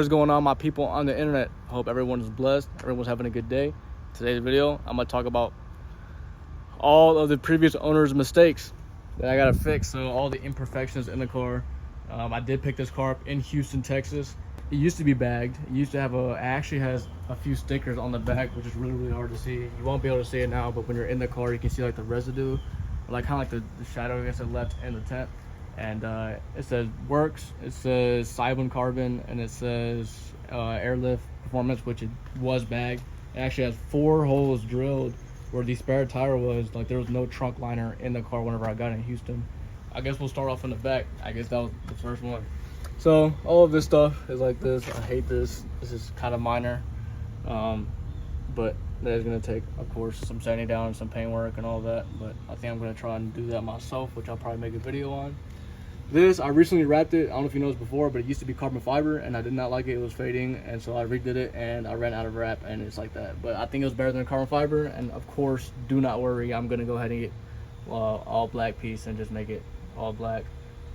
What's going on, my people on the internet? Hope everyone is blessed, everyone's having a good day. Today's video, I'm gonna talk about all of the previous owner's mistakes that I gotta fix. So all the imperfections in the car. I did pick this car up in Houston, Texas. It used to be bagged. It used to have it actually has a few stickers on the back, which is really hard to see. You won't be able to see it now, but when you're in the car, you can see like the residue, like kind of like the shadow against the left and the tent. And it says Works, it says Cybin Carbon, and it says Airlift Performance, which it was bagged. It actually has 4 holes drilled where the spare tire was. Like, there was no trunk liner in the car whenever I got in Houston. I guess we'll start off in the back. I guess that was the first one. So all of this stuff is like this. I hate this. This is kind of minor, but that is going to take, of course, some sanding down and some paint work and all that. But I think I'm going to try and do that myself, which I'll probably make a video on. This, I recently wrapped it. I don't know if you noticed before, but it used to be carbon fiber, and I did not like it. It was fading, and so I redid it, and I ran out of wrap, and it's like that. But I think it was better than carbon fiber, and of course, do not worry. I'm going to go ahead and get all black piece and just make it all black,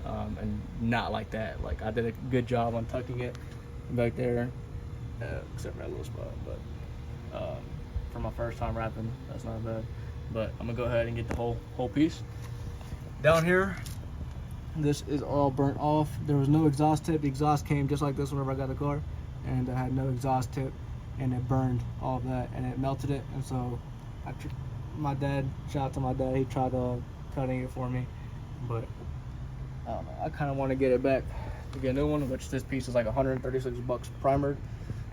and not like that. Like, I did a good job on tucking it back there, except for that little spot. But for my first time wrapping, that's not bad. But I'm going to go ahead and get the whole piece. Down here, this is all burnt off. There was no exhaust tip. The exhaust came just like this whenever I got the car, and I had no exhaust tip, and it burned all of that, and it melted it. And so my dad, shout out to my dad, he tried cutting it for me, but I don't know, I kind of want to get it back to get a new one, which this piece is like 136 bucks primered,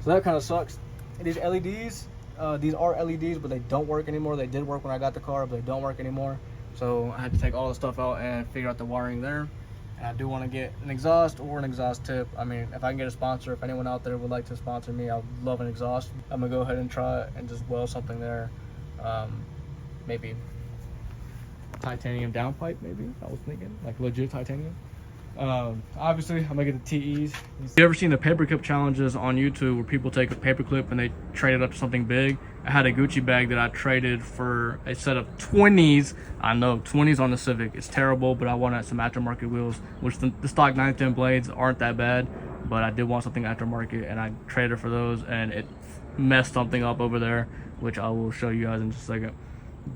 so that kind of sucks. And these LEDs, these are LEDs, but they don't work anymore. They did work when I got the car, but they don't work anymore. So I had to take all the stuff out and figure out the wiring there. And I do want to get an exhaust or an exhaust tip. I mean, if I can get a sponsor, if anyone out there would like to sponsor me, I would love an exhaust. I'm gonna go ahead and try it and just weld something there. Maybe titanium downpipe, maybe. I was thinking like legit titanium. Obviously I'm gonna get the TEs. You ever seen the paperclip challenges on YouTube where people take a paperclip and they trade it up to something big? I had a Gucci bag that I traded for a set of 20s. I know 20s on the Civic. It's terrible, but I wanted some aftermarket wheels, which the stock 910 blades aren't that bad, but I did want something aftermarket, and I traded for those, and it messed something up over there, which I will show you guys in just a second.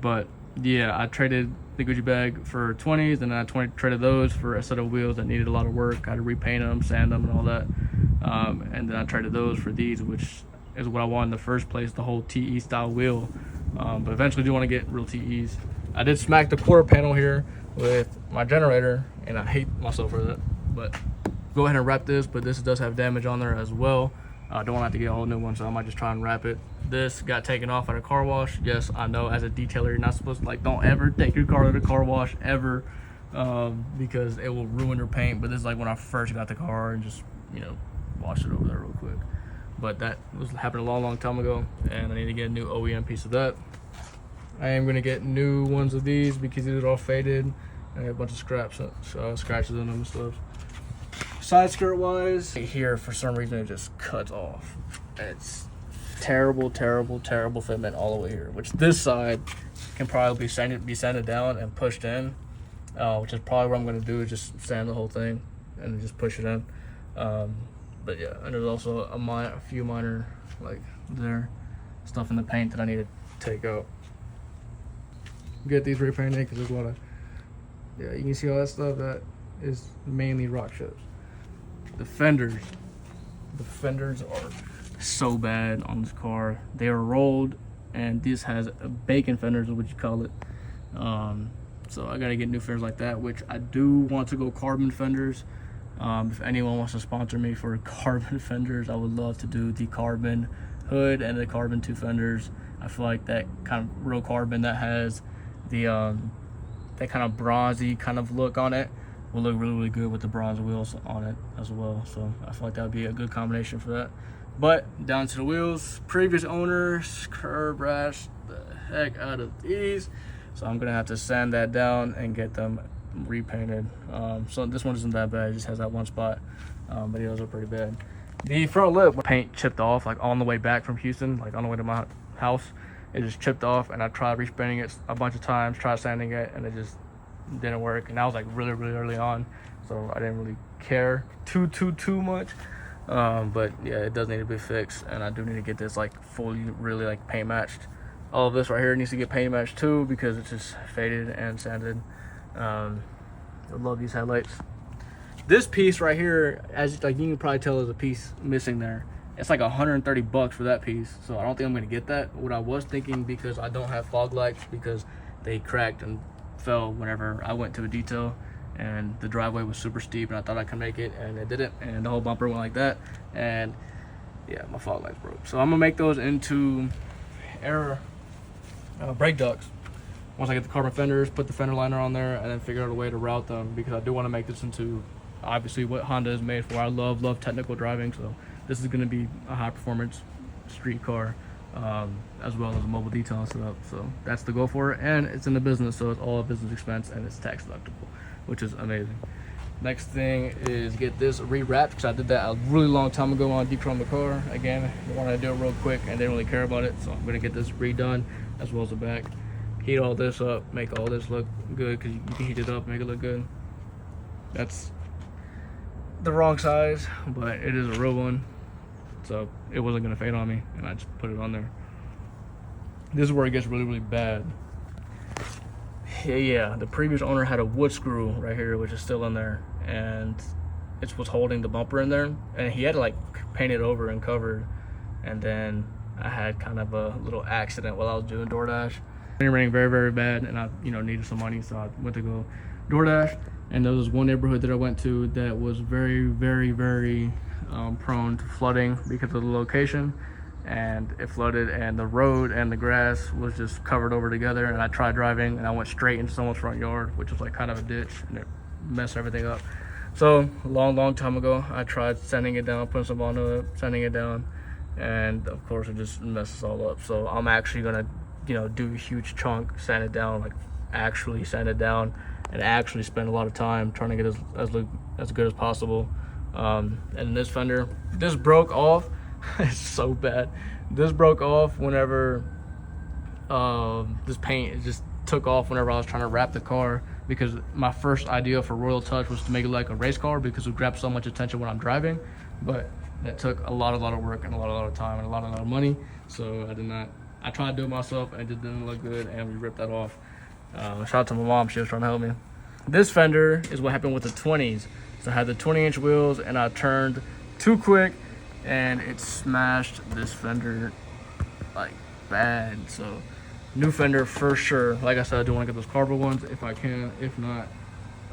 But yeah, I traded the Gucci bag for 20s, and then I traded those for a set of wheels that needed a lot of work. I had to repaint them, sand them, and all that. And then I traded those for these, which is what I wanted in the first place, the whole TE style wheel. But eventually do want to get real TEs. I did smack the quarter panel here with my generator, and I hate myself for that. But go ahead and wrap this, but this does have damage on there as well. I don't want to have to get a whole new one, so I might just try and wrap it. This got taken off at a car wash. Yes, I know, as a detailer, you're not supposed to, like, don't ever take your car to the car wash ever, because it will ruin your paint. But this is like when I first got the car, and just, you know, wash it over there real quick. But that happened a long time ago, and I need to get a new OEM piece of that. I am gonna get new ones of these because these are all faded and a bunch of scratches in them and stuff. Side skirt wise, here for some reason it just cuts off. It's terrible fitment all the way here, which this side can probably be sanded down and pushed in, which is probably what I'm going to do, is just sand the whole thing and then just push it in. But yeah, and there's also a few minor, like there, stuff in the paint that I need to take out. Get these repainted because there's a lot of, yeah, you can see all that stuff. That is mainly rock chips. The fenders are so bad on this car. They are rolled, and this has a bacon fenders, is what you call it. So I gotta get new fenders like that, which I do want to go carbon fenders. If anyone wants to sponsor me for carbon fenders, I would love to do the carbon hood and the carbon 2 fenders. I feel like that kind of real carbon that has the that kind of bronzy kind of look on it will look really good with the bronze wheels on it as well. So I feel like that would be a good combination for that. But down to the wheels. Previous owners curb rash the heck out of these, so I'm gonna have to sand that down and get them repainted. So this one isn't that bad, it just has that one spot, but the others are pretty bad. The front lip paint chipped off, like on the way back from Houston, like on the way to my house. It just chipped off, and I tried repainting it a bunch of times, tried sanding it, and it just didn't work. And that was like really early on, so I didn't really care too much. But yeah, it does need to be fixed, and I do need to get this like fully, really like paint matched. All of this right here needs to get paint matched too because it's just faded and sanded. I love these headlights. This piece right here, as like you can probably tell, is a piece missing there. It's like $130 for that piece, so I don't think I'm gonna get that. What I was thinking, because I don't have fog lights because they cracked and fell whenever I went to a detail, and the driveway was super steep, and I thought I could make it, and it didn't, and the whole bumper went like that, and yeah, my fog lights broke. So I'm gonna make those into air brake ducts. Once I get the carbon fenders, put the fender liner on there, and then figure out a way to route them, because I do want to make this into obviously what Honda is made for. I love technical driving, so this is going to be a high performance street car, as well as a mobile detailing setup. So that's the goal for it, and it's in the business, so it's all a business expense and it's tax deductible, which is amazing. Next thing is get this rewrapped, because I did that a really long time ago on Dechrome the car. Again, I wanted to do it real quick and didn't really care about it, so I'm going to get this redone as well as the back. Heat all this up, make all this look good, because you can heat it up, make it look good. That's the wrong size, but it is a real one, so it wasn't gonna fade on me, and I just put it on there. This is where it gets really bad. Yeah, the previous owner had a wood screw right here, which is still in there, and it was holding the bumper in there, and he had to like paint it over and covered. And then I had kind of a little accident while I was doing DoorDash. It raining very bad, and I needed some money, so I went to go DoorDash. And there was one neighborhood that I went to that was very prone to flooding because of the location, and it flooded, and the road and the grass was just covered over together. And I tried driving, and I went straight into someone's front yard, which was like kind of a ditch, and it messed everything up. So long time ago, I tried sanding it down, putting some on it, sanding it down, and of course it just messes all up. So I'm actually gonna do a huge chunk, sand it down, like actually sand it down, and actually spend a lot of time trying to get as good as possible. And this fender, this broke off. It's so bad. This broke off whenever this paint just took off whenever I was trying to wrap the car, because my first idea for Royal Touch was to make it like a race car, because it would grab so much attention when I'm driving. But that took a lot of work and a lot of time and a lot of money, so I tried to do it myself, and it just didn't look good, and we ripped that off. Shout out to my mom, she was trying to help me. This fender is what happened with the 20s. So I had the 20-inch wheels, and I turned too quick, and it smashed this fender like bad. So new fender for sure. Like I said, I do want to get those carbon ones if I can. If not,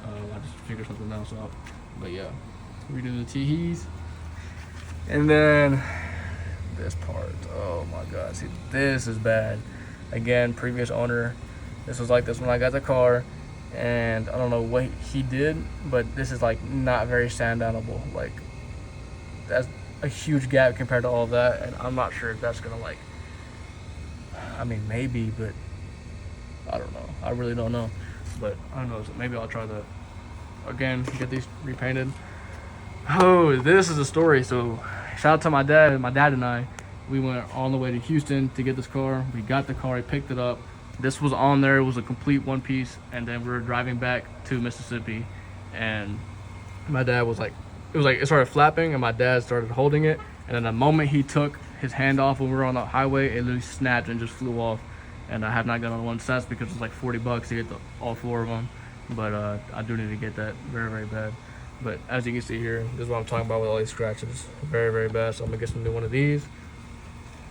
I'll just figure something else out. But yeah, redo the T-hees. And then this part, oh my god, see, this is bad. Again, previous owner, this was like this when I got the car, and I don't know what he did, but this is like not very sand downable. Like, that's a huge gap compared to all of that, and I'm not sure if that's gonna, like, I mean, maybe, but I don't know. I really don't know, but I don't know, so maybe I'll try that again, get these repainted. Oh, this is a story. So shout out to my dad and I, we went all the way to Houston to get this car. We got the car, he picked it up. This was on there, it was a complete one piece, and then we were driving back to Mississippi, and my dad was like, it started flapping, and my dad started holding it, and then the moment he took his hand off when we were on the highway, it literally snapped and just flew off. And I have not gotten one since, because it's like $40 to get all four of them. But I do need to get that very bad. But as you can see here, this is what I'm talking about with all these scratches. Very bad. So I'm gonna get some new one of these,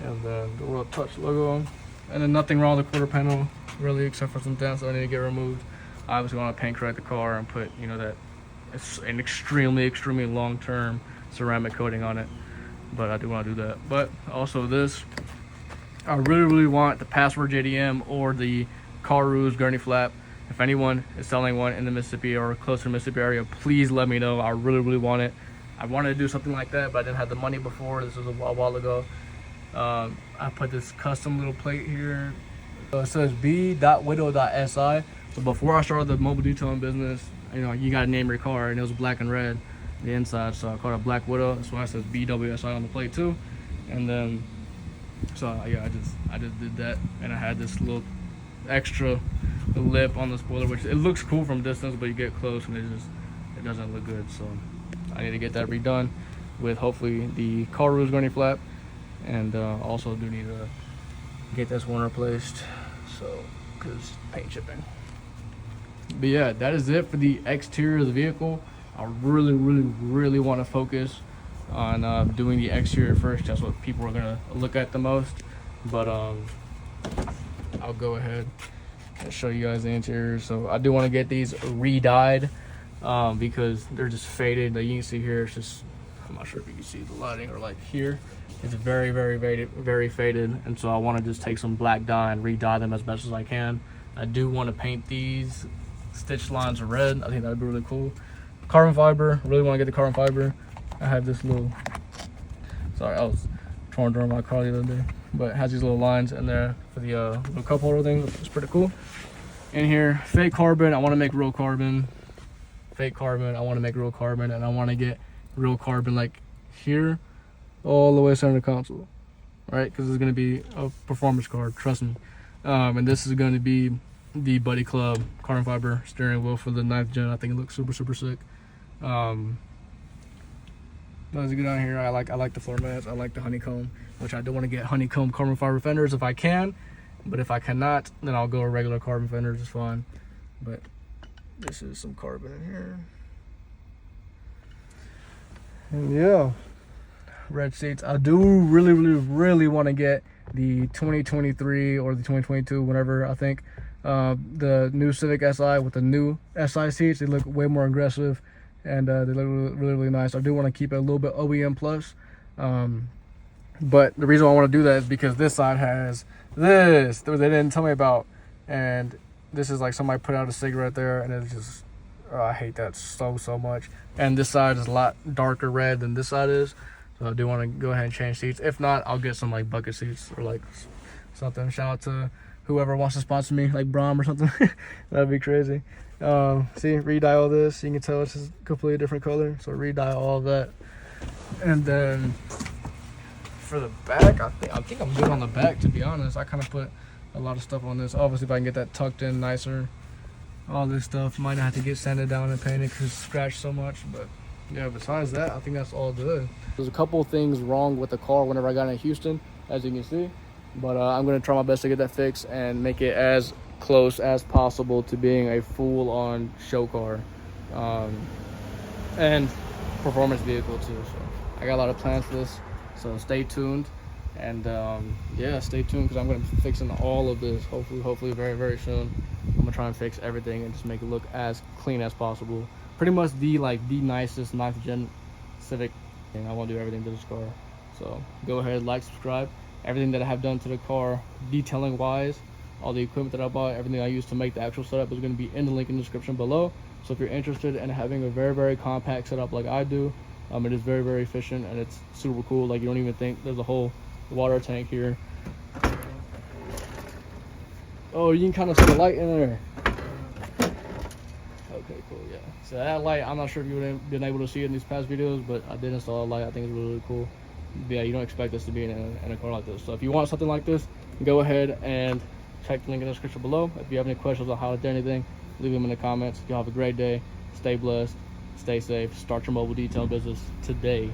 and then the Royal Touch logo. And then nothing wrong with the quarter panel really, except for some dents that I need to get removed. I obviously want to paint correct the car and put, that it's an extremely long-term ceramic coating on it. But I do want to do that. But also this, I really want the Password JDM or the Carus gurney flap. If anyone is selling one in the Mississippi or close to the Mississippi area, please let me know. I really want it. I wanted to do something like that, but I didn't have the money before. This was a while ago. I put this custom little plate here. It says b.widow.si. So before I started the mobile detailing business, you gotta name your car, and it was black and red, the inside. So I called it Black Widow. That's why it says BWSI on the plate too. And then, so yeah, I just did that, and I had this little extra lip on the spoiler, which it looks cool from distance, but you get close and it doesn't look good. So I need to get that redone. with hopefully the car roof going flap, and also do need to get this one replaced, so because paint chipping. But yeah, that is it for the exterior of the vehicle. I really want to focus on doing the exterior first. That's what people are gonna look at the most. But I'll go ahead and show you guys the interior. So I do want to get these re-dyed because they're just faded. Like you can see here, it's just, I'm not sure if you can see the lighting, or like here, it's very faded. And so I want to just take some black dye and re-dye them as best as I can. I do want to paint these stitch lines red. I think that'd be really cool. Carbon fiber, really want to get the carbon fiber. I have this little, sorry, I was torn during my car the other day, but it has these little lines in there for the little cup holder thing. It's pretty cool. In here, fake carbon, I want to make real carbon. Fake carbon, I want to make real carbon, and I want to get real carbon like here all the way center of the console, right? Because it's going to be a performance car, trust me. And this is going to be the Buddy Club carbon fiber steering wheel for the 9th gen. I think it looks super sick. As you get down here, I like the floor mats. I like the honeycomb, which I do want to get honeycomb carbon fiber fenders if I can, but if I cannot, then I'll go with regular carbon fenders. It's fine. But this is some carbon in here, and yeah, red seats. I do really want to get the 2023 or the 2022, whatever. I think the new Civic Si with the new Si seats. They look way more aggressive, and they look really nice. I do want to keep it a little bit OEM plus, but the reason I want to do that is because this side has this that they didn't tell me about, and this is like somebody put out a cigarette there, and it's just, oh, I hate that so much. And this side is a lot darker red than this side is, so I do want to go ahead and change seats. If not, I'll get some like bucket seats or like something. Shout out to whoever wants to sponsor me, like Brom or something. That'd be crazy. See, re-dye all this. You can tell it's just a completely different color, so re-dye all of that. And then for the back, I think I'm good on the back, to be honest. I kind of put a lot of stuff on this. Obviously, if I can get that tucked in nicer, all this stuff might not have to get sanded down and painted because it's scratched so much. But yeah, besides that, I think that's all good. There's a couple of things wrong with the car whenever I got in Houston, as you can see, but I'm going to try my best to get that fixed and make it as close as possible to being a full-on show car and performance vehicle too. So I got a lot of plans for this, so stay tuned. And yeah, stay tuned, because I'm going to be fixing all of this hopefully very soon. I'm going to try and fix everything and just make it look as clean as possible. Pretty much the nicest 9th gen Civic, and I want to do everything to this car. So go ahead, like, subscribe. Everything that I have done to the car detailing wise, all the equipment that I bought, everything I used to make the actual setup is going to be in the link in the description below. So if you're interested in having a very compact setup like I do, it is very efficient, and it's super cool. Like, you don't even think there's a whole water tank here. Oh, you can kind of see the light in there. Okay, cool. Yeah, so that light, I'm not sure if you would have been able to see it in these past videos, but I did install a light. I think it's really cool. But yeah, you don't expect this to be in a car like this. So if you want something like this, go ahead and check the link in the description below. If you have any questions on how to do anything, leave them in the comments. Y'all have a great day. Stay blessed, stay safe, start your mobile detail business today.